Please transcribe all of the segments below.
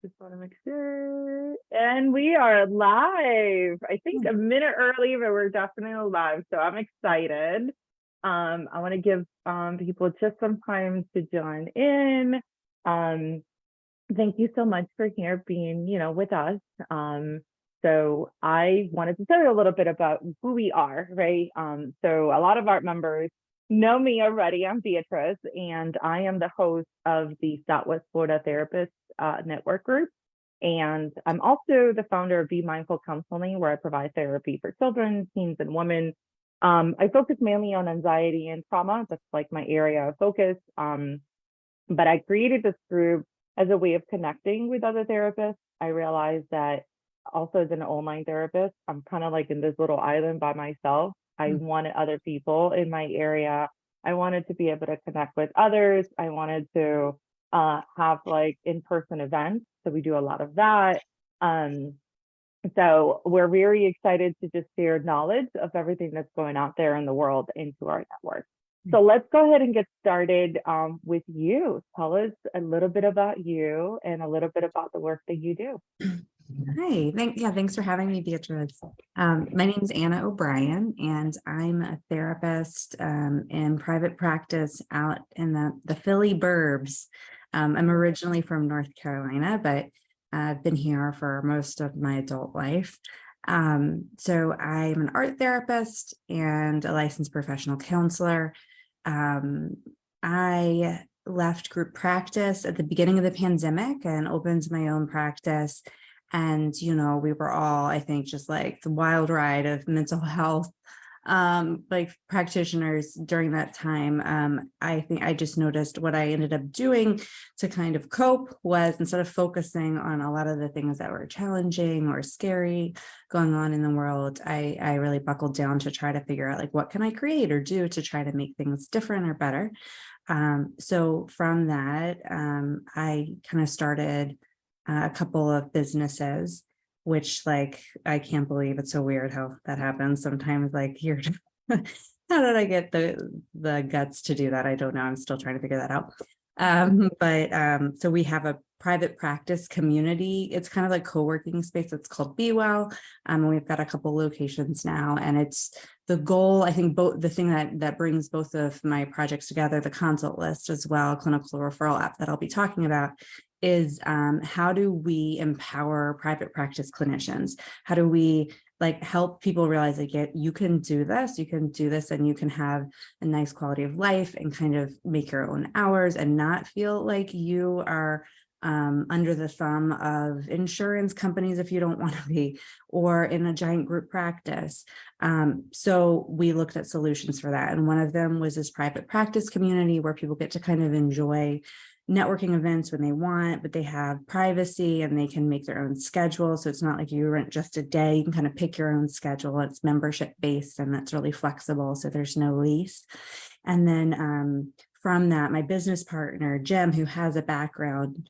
Just want to make sure. And we are live. I think a minute early, but we're definitely live. So I'm excited. I want to give people just some time to join in. Thank you so much for here being, with us. So I wanted to tell you a little bit about who we are, right? So a lot of our members know me already. I'm Beatriz, and I am the host of the Southwest Florida Therapist Network Group. And I'm also the founder of Be Mindful Counseling, where I provide therapy for children, teens, and women. I focus mainly on anxiety and trauma. That's like my area of focus. But I created this group as a way of connecting with other therapists. I realized that also as an online therapist, I'm kind of like in this little island by myself. I wanted other people in my area. I wanted to be able to connect with others. I wanted to have like in-person events. So we do a lot of that. So we're very excited to just share knowledge of everything that's going out there in the world into our network. So let's go ahead and get started with you. Tell us a little bit about you and a little bit about the work that you do. Hi, thanks for having me, Beatriz. My name is Anna O'Brien, and I'm a therapist in private practice out in the Philly burbs. I'm originally from North Carolina, but I've been here for most of my adult life. So I'm an art therapist and a licensed professional counselor. I left group practice at the beginning of the pandemic and opened my own practice. And, we were all, I think, just like the wild ride of mental health, like practitioners during that time. I think I just noticed what I ended up doing to kind of cope was, instead of focusing on a lot of the things that were challenging or scary going on in the world, I really buckled down to try to figure out, like, what can I create or do to try to make things different or better. So from that, I kind of started a couple of businesses, which, like, I can't believe it's so weird how that happens sometimes. Like, how did I get the guts to do that? I don't know. I'm still trying to figure that out. So we have a private practice community. It's kind of like co-working space. It's called Be Well. We've got a couple locations now, and it's the goal. I think the thing that brings both of my projects together, the consult list as well, clinical referral app that I'll be talking about, is how do we empower private practice clinicians? How do we help people realize that you can do this, and you can have a nice quality of life and kind of make your own hours and not feel like you are under the thumb of insurance companies if you don't want to be, or in a giant group practice. So we looked at solutions for that. And one of them was this private practice community where people get to kind of enjoy networking events when they want, but they have privacy and they can make their own schedule. So it's not like you rent just a day. You can kind of pick your own schedule. It's membership based, and that's really flexible. So there's no lease. And then from that, my business partner, Jim, who has a background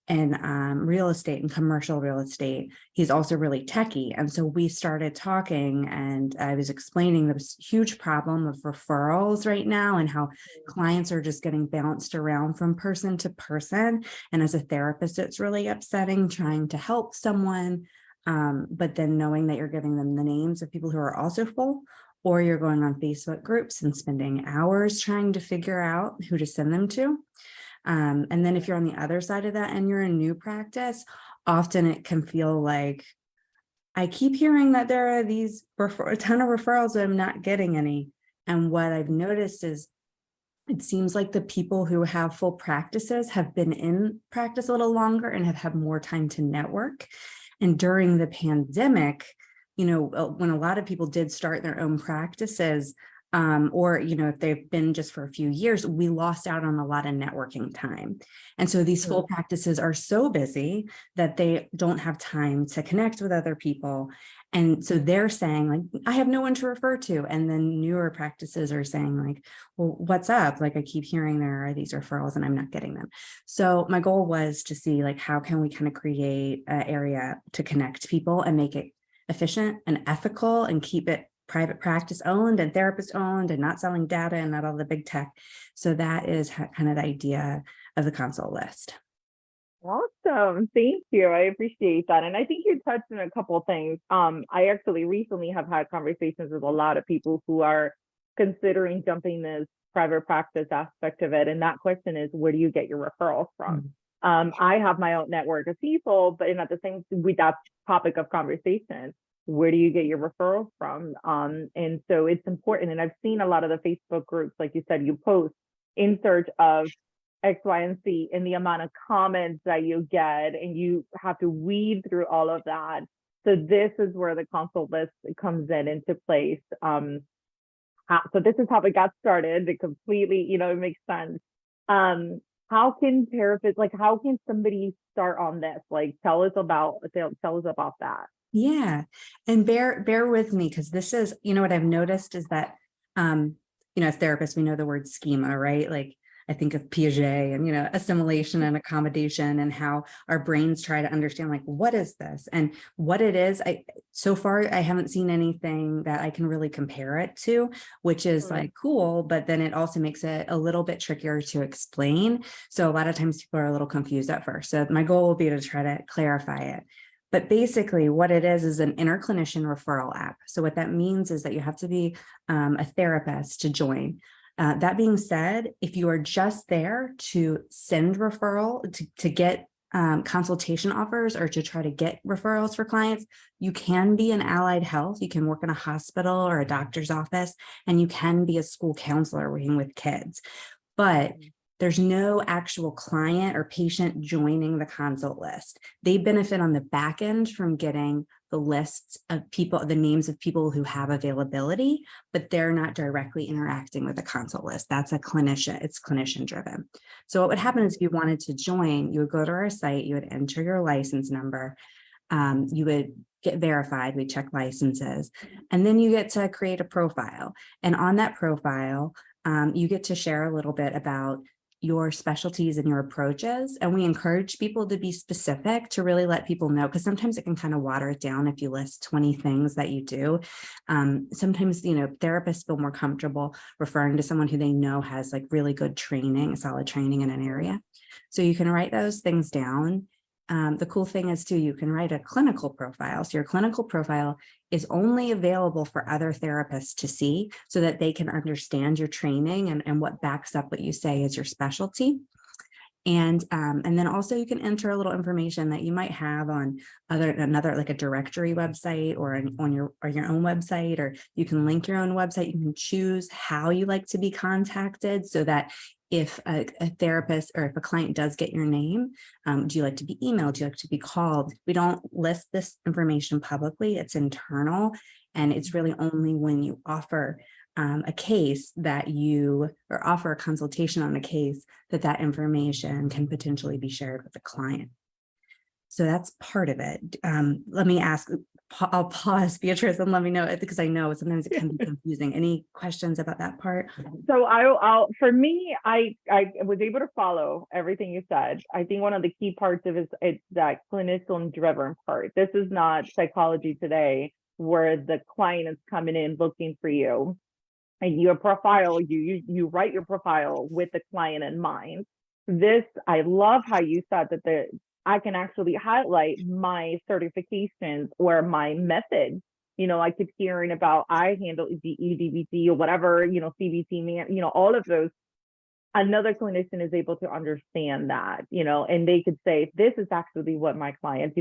in real estate and commercial real estate, he's also really techie. And so we started talking, and I was explaining this huge problem of referrals right now and how clients are just getting bounced around from person to person. And as a therapist, it's really upsetting trying to help someone, but then knowing that you're giving them the names of people who are also full, or you're going on Facebook groups and spending hours trying to figure out who to send them to. And then if you're on the other side of that and you're in new practice, often it can feel like, I keep hearing that there are a ton of referrals, but I'm not getting any. And what I've noticed is it seems like the people who have full practices have been in practice a little longer and have had more time to network. And during the pandemic, when a lot of people did start their own practices, or, if they've been just for a few years, we lost out on a lot of networking time. And so these full practices are so busy that they don't have time to connect with other people. And so they're saying, like, I have no one to refer to. And then newer practices are saying, like, well, what's up? Like, I keep hearing there are these referrals and I'm not getting them. So my goal was to see, like, how can we kind of create an area to connect people and make it efficient and ethical and keep it private practice owned and therapist owned and not selling data and not all the big tech. So that is kind of the idea of the consult list. Awesome. Thank you. I appreciate that. And I think you touched on a couple of things. I actually recently have had conversations with a lot of people who are considering jumping this private practice aspect of it. And that question is, where do you get your referrals from? I have my own network of people, but at the same with that topic of conversation, where do you get your referrals from? And so it's important. And I've seen a lot of the Facebook groups, like you said, you post in search of X, Y, and Z, and the amount of comments that you get, and you have to weed through all of that. So this is where the consult list comes into place. So this is how it got started. It completely, it makes sense. How can therapists, like, how can somebody start on this? Like, tell us about that. Yeah. And bear with me, because this is, what I've noticed is that, as therapists, we know the word schema, right? Like, I think of Piaget and, assimilation and accommodation, and how our brains try to understand, like, what is this and what it is. So far, I haven't seen anything that I can really compare it to, which is like cool, but then it also makes it a little bit trickier to explain. So a lot of times people are a little confused at first. So my goal will be to try to clarify it. But basically what it is an interclinician referral app. So what that means is that you have to be a therapist to join. That being said, if you are just there to send referral, to get consultation offers, or to try to get referrals for clients, you can be in allied health. You can work in a hospital or a doctor's office, and you can be a school counselor working with kids. But there's no actual client or patient joining the consult list. They benefit on the back end from getting the lists of people, the names of people who have availability, but they're not directly interacting with the consult list. That's a clinician, it's clinician driven. So what would happen is if you wanted to join, you would go to our site, you would enter your license number, you would get verified, we check licenses, and then you get to create a profile. And on that profile, you get to share a little bit about your specialties and your approaches. And we encourage people to be specific, to really let people know, because sometimes it can kind of water it down if you list 20 things that you do. Sometimes, therapists feel more comfortable referring to someone who they know has like really good training, solid training in an area. So you can write those things down. The cool thing is too, you can write a clinical profile. So your clinical profile is only available for other therapists to see, so that they can understand your training and what backs up what you say is your specialty. And then also you can enter a little information that you might have on another like a directory website, or on your own website, or you can link your own website. You can choose how you like to be contacted, so that if a therapist or if a client does get your name, do you like to be emailed? Do you like to be called? We don't list this information publicly. It's internal, and it's really only when you offer a case or offer a consultation on a case that information can potentially be shared with the client. So that's part of it. Let me ask, I'll pause, Beatriz, and let me know, because I know sometimes it can be confusing. Any questions about that part? So for me, I was able to follow everything you said. I think one of the key parts of it is that clinician driven part. This is not psychology today, where the client is coming in looking for you, and your profile, you write your profile with the client in mind. I love how you said that I can actually highlight my certifications or my methods. I keep hearing about, I handle the EDBC or whatever, CBT, all of those. Another clinician is able to understand that, and they could say, this is actually what my clients,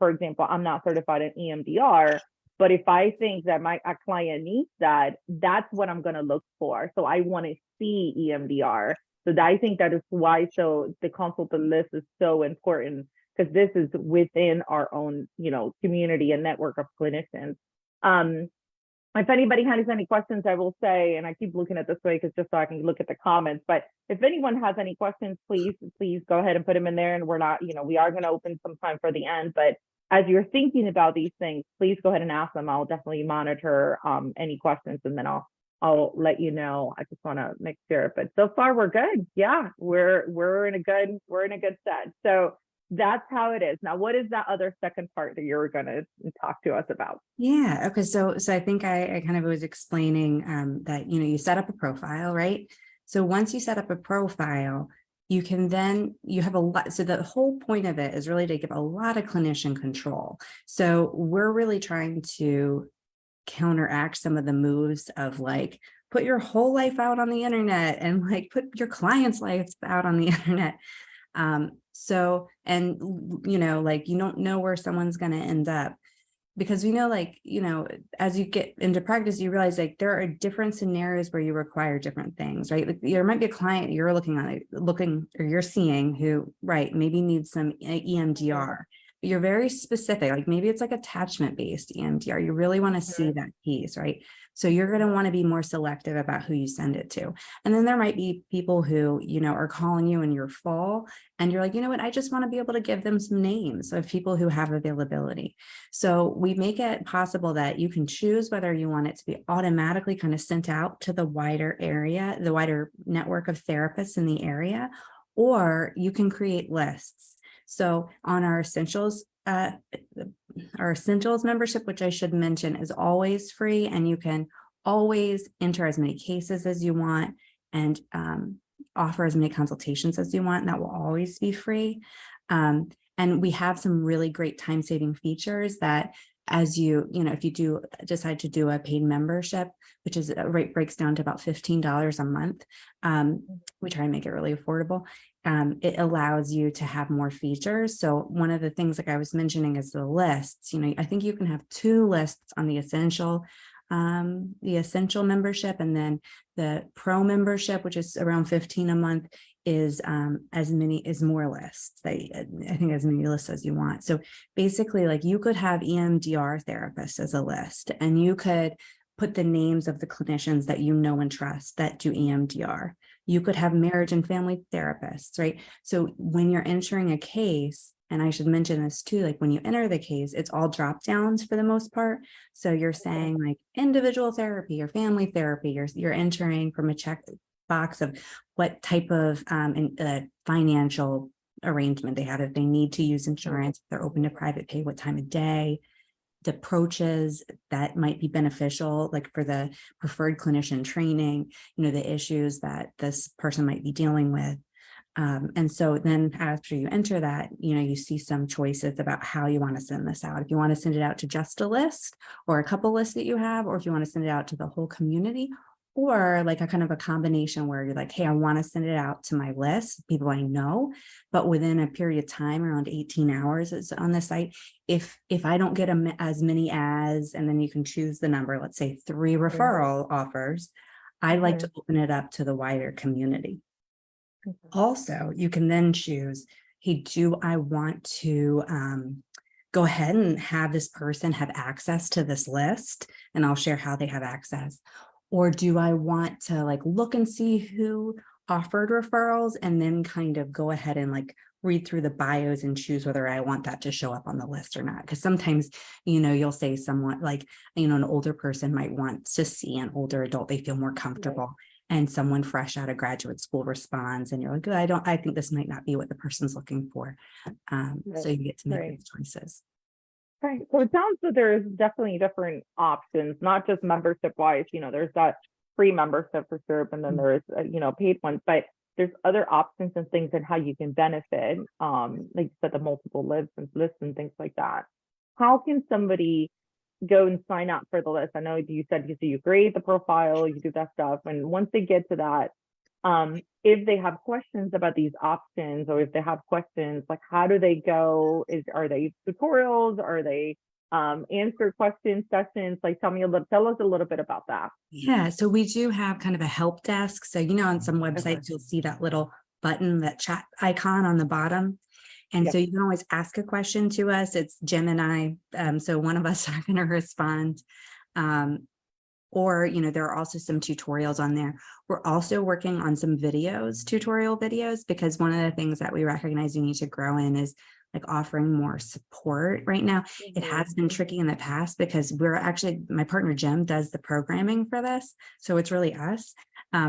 for example, I'm not certified in EMDR, but if I think that a client needs that, that's what I'm going to look for. So I want to see EMDR. So I think that is why the consultant list is so important, because this is within our own, community and network of clinicians. If anybody has any questions, I will say, and I keep looking at this way because just so I can look at the comments, but if anyone has any questions, please go ahead and put them in there. And we're not, we are going to open some time for the end, but as you're thinking about these things, please go ahead and ask them. I'll definitely monitor any questions, and then I'll let you know. I just want to make sure, but so far we're good. Yeah, we're in a good set. So that's how it is. Now, what is that other second part that you're going to talk to us about? Yeah. Okay. So I think I kind of was explaining that, you set up a profile, right? So once you set up a profile, you can then, you have a lot. So the whole point of it is really to give a lot of clinician control. So we're really trying to counteract some of the moves of like, put your whole life out on the internet and like put your clients' lives out on the internet. So, and like you don't know where someone's going to end up, because we know, like, as you get into practice, you realize like there are different scenarios where you require different things, right? Like there might be a client you're or you're seeing who, right, maybe needs some EMDR, but you're very specific. Like maybe it's like attachment based EMDR. You really want to see that piece, right? So you're going to want to be more selective about who you send it to. And then there might be people who, are calling you in your fall and you're like, you know what, I just want to be able to give them some names of people who have availability. So we make it possible that you can choose whether you want it to be automatically kind of sent out to the wider area, the wider network of therapists in the area, or you can create lists. So on our essentials membership, which I should mention is always free, and you can always enter as many cases as you want and offer as many consultations as you want, and that will always be free. And we have some really great time-saving features that, as if you do decide to do a paid membership, which is rate breaks down to about $15 a month, we try and make it really affordable. It allows you to have more features. So one of the things, like I was mentioning, is the lists. I think you can have 2 lists on the essential membership, and then the pro membership, which is around $15 a month, is more lists. I think as many lists as you want. So basically, like you could have EMDR therapists as a list, and you could put the names of the clinicians that you know and trust that do EMDR. You could have marriage and family therapists, right? So when you're entering a case, and I should mention this too, like when you enter the case, it's all drop downs for the most part. So you're saying like individual therapy or family therapy, you're entering from a check box of what type of financial arrangement they have, if they need to use insurance, if they're open to private pay, what time of day, the approaches that might be beneficial, like for the preferred clinician training, the issues that this person might be dealing with. And so then after you enter that, you see some choices about how you want to send this out. If you want to send it out to just a list or a couple lists that you have, or if you want to send it out to the whole community, or like a kind of a combination where you're like, hey, I want to send it out to my list, people I know, but within a period of time, around 18 hours is on the site. If I don't get as many as, and then you can choose the number, let's say 3 referral offers, I'd like to open it up to the wider community. Also, you can then choose, hey, do I want to go ahead and have this person have access to this list? And I'll share how they have access. Or do I want to like look and see who offered referrals and then kind of go ahead and like read through the bios and choose whether I want that to show up on the list or not? Because sometimes, you'll say somewhat like, an older person might want to see an older adult, they feel more comfortable. Right. And someone fresh out of graduate school responds and you're like, I think this might not be what the person's looking for. So you get to make those choices. Right. So it sounds that there's definitely different options, not just membership wise, there's that free membership for sure, and then there's, paid ones, but there's other options and things and how you can benefit, like you said, the multiple lists and things like that. How can somebody go and sign up for the list? I know you said you grade the profile, you do that stuff. And once they get to that, if they have questions about these options, or if they have questions, like how do they go? Are they tutorials? Are they answer question sessions? Like tell us a little bit about that. Yeah, so we do have kind of a help desk. So, on some websites, you'll see that little button, that chat icon on the bottom. And so you can always ask a question to us. It's Jen and I. So one of us are going to respond. Or, there are also some tutorials on there. We're also working on some tutorial videos, because one of the things that we recognize you need to grow in is like offering more support. Right now, it has been tricky in the past because my partner Jim does the programming for this. So it's really us.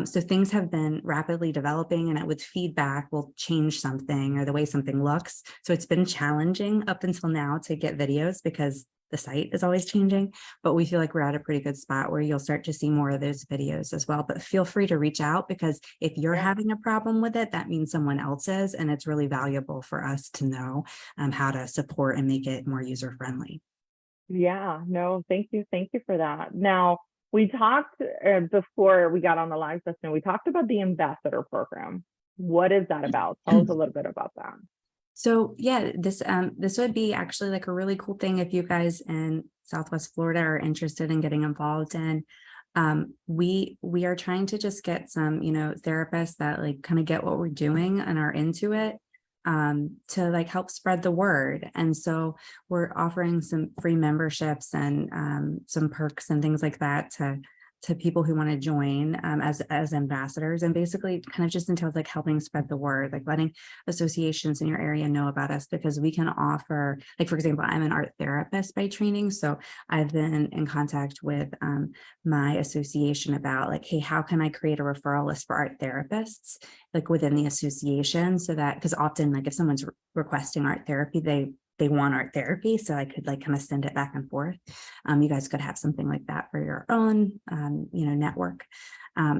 So things have been rapidly developing, and with feedback, we'll change something or the way something looks. So it's been challenging up until now to get videos because the site is always changing, but we feel like we're at a pretty good spot where you'll start to see more of those videos as well. But feel free to reach out, because if you're having a problem with it, that means someone else is, and it's really valuable for us to know how to support and make it more user friendly. Yeah, no, thank you. Thank you for that. Now, we talked before we got on the live session, we talked about the ambassador program. What is that about? Tell us a little bit about that. So yeah, this would be actually like a really cool thing if you guys in Southwest Florida are interested in getting involved in. We are trying to just get some, therapists that like kind of get what we're doing and are into it, to like help spread the word. And so we're offering some free memberships and some perks and things like that to people who want to join as ambassadors, and basically kind of just entails like helping spread the word, like letting associations in your area know about us, because we can offer, like, for example, I'm an art therapist by training. So I've been in contact with my association about like, hey, how can I create a referral list for art therapists, like within the association, so that, because often like if someone's requesting art therapy, they want art therapy. So I could like kind of send it back and forth. You guys could have something like that for your own, network.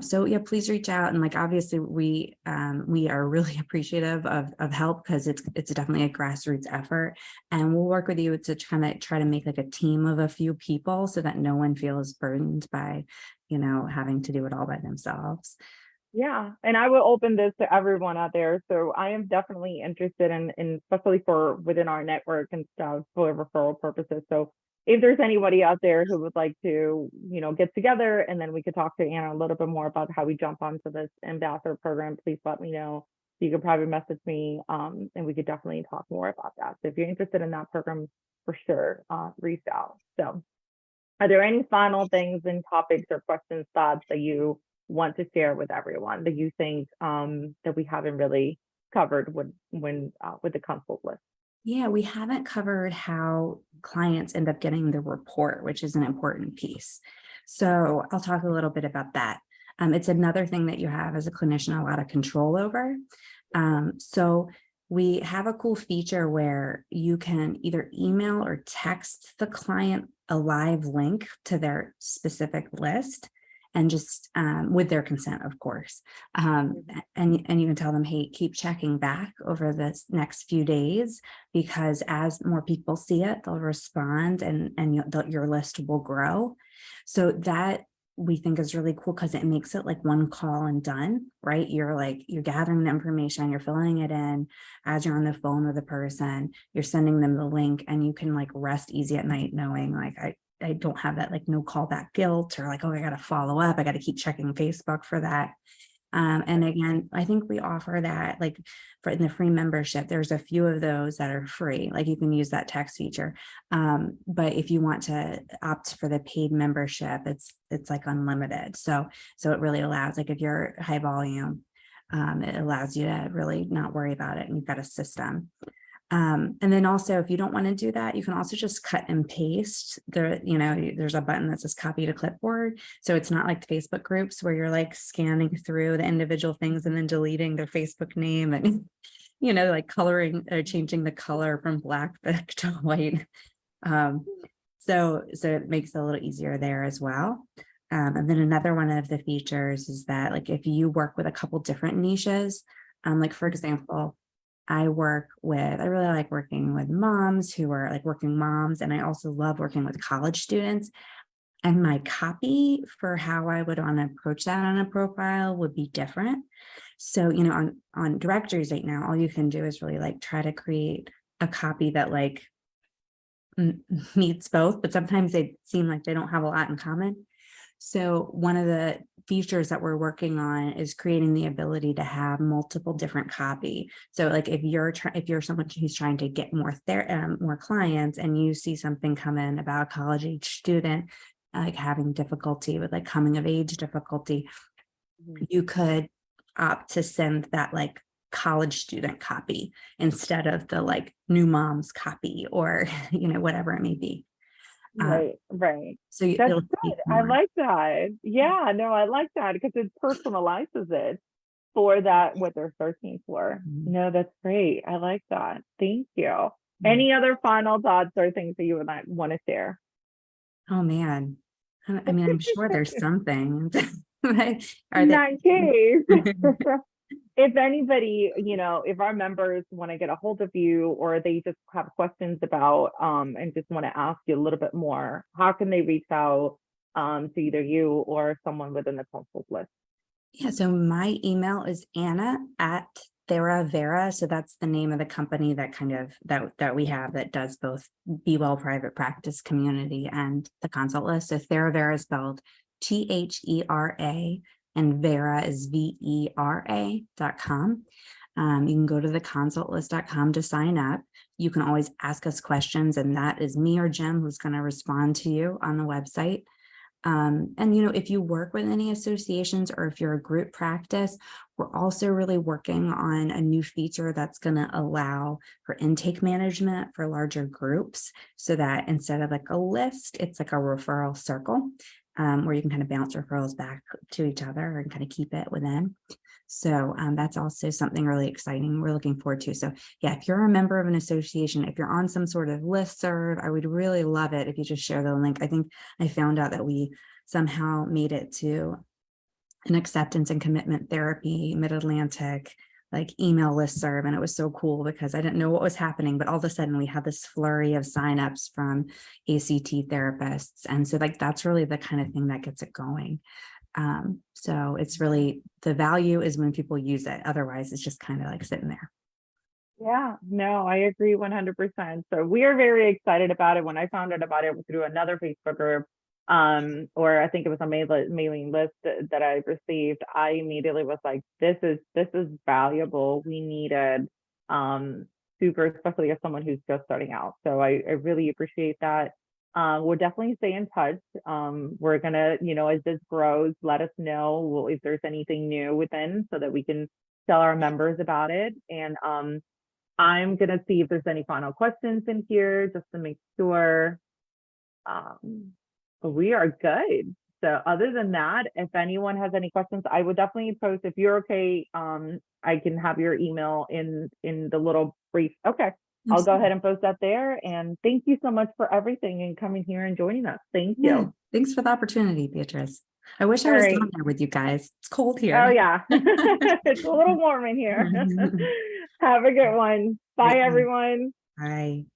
So yeah, please reach out. And like, obviously we are really appreciative of help, because it's definitely a grassroots effort, and we'll work with you to kind of try to make like a team of a few people so that no one feels burdened by, having to do it all by themselves. Yeah, and I will open this to everyone out there. So I am definitely interested in especially for within our network and stuff for referral purposes. So if there's anybody out there who would like to, get together, and then we could talk to Anna a little bit more about how we jump onto this ambassador program, please let me know. You can probably message me, and we could definitely talk more about that. So if you're interested in that program, for sure, reach out. So are there any final things and topics or questions, thoughts that you want to share with everyone that you think that we haven't really covered with the consult list? Yeah, we haven't covered how clients end up getting the report, which is an important piece. So I'll talk a little bit about that. It's another thing that you have as a clinician a lot of control over. So we have a cool feature where you can either email or text the client a live link to their specific list, and just with their consent, of course. And you can tell them, hey, keep checking back over the next few days, because as more people see it, they'll respond, and your list will grow. So that we think is really cool, because it makes it like one call and done, right? You're gathering the information, you're filling it in as you're on the phone with a person, you're sending them the link, and you can like rest easy at night knowing like, I don't have that like no callback guilt, or like, oh, I got to follow up, I got to keep checking Facebook for that. And again, I think we offer that like for in the free membership, there's a few of those that are free, like you can use that text feature. But if you want to opt for the paid membership, it's like unlimited. So it really allows, like if you're high volume, it allows you to really not worry about it, and you've got a system. And then also, if you don't want to do that, you can also just cut and paste there. There's a button that says copy to clipboard. So it's not like Facebook groups where you're like scanning through the individual things and then deleting their Facebook name and, like coloring or changing the color from black to white. So it makes it a little easier there as well. And then another one of the features is that like, if you work with a couple different niches, like for example, I really like working with moms who are like working moms. And I also love working with college students. And my copy for how I would want to approach that on a profile would be different. So, on directories right now, all you can do is really like try to create a copy that like meets both, but sometimes they seem like they don't have a lot in common. So one of the features that we're working on is creating the ability to have multiple different copy. So like if you're someone who's trying to get more clients, and you see something come in about a college age student, like having difficulty with like coming of age difficulty, you could opt to send that like college student copy instead of the like new mom's copy, or, whatever it may be. Right. So That's good. I like that. Yeah, no, I like that because it personalizes it for that what they're searching for. No, that's great. I like that. Thank you. Any other final thoughts or things that you would want to share? Oh man. I mean, I'm sure there's something. Right? Are In there? that case, if anybody, if our members want to get a hold of you or they just have questions about and just want to ask you a little bit more, how can they reach out to either you or someone within the consult list? Yeah, so my email is Anna@TheraVera. So that's the name of the company that that we have that does both Be Well Private Practice Community and the consult list. So TheraVera is spelled THERA and Vera is VERA.com. You can go to the consultlist.com to sign up. You can always ask us questions, and that is me or Jim who's going to respond to you on the website. And, if you work with any associations or if you're a group practice, we're also really working on a new feature that's going to allow for intake management for larger groups so that instead of like a list, it's like a referral circle where you can kind of bounce referrals back to each other and kind of keep it within. So that's also something really exciting we're looking forward to. So yeah, if you're a member of an association, if you're on some sort of listserv, I would really love it if you just share the link. I think I found out that we somehow made it to an acceptance and commitment therapy Mid-Atlantic like email listserv, and it was so cool because I didn't know what was happening, but all of a sudden we had this flurry of signups from ACT therapists, and so like that's really the kind of thing that gets it going. So it's really, the value is when people use it. Otherwise, it's just kind of like sitting there. Yeah, no, I agree 100%. So we are very excited about it. When I found out about it through another Facebook group, or I think it was a mailing list that I received, I immediately was like, this is valuable. We need it, super, especially as someone who's just starting out. So I really appreciate that. We'll definitely stay in touch. We're gonna, as this grows, let us know if there's anything new within so that we can tell our members about it. And I'm gonna see if there's any final questions in here just to make sure we are good. So other than that, if anyone has any questions, I would definitely post, if you're okay, I can have your email in the little brief. Okay. I'll go ahead and post that there. And thank you so much for everything and coming here and joining us. Thank you. Yeah, thanks for the opportunity, Beatriz. I wish I All was right. down there with you guys. It's cold here. Oh yeah. It's a little warm in here. Have a good one. Bye, everyone. Bye.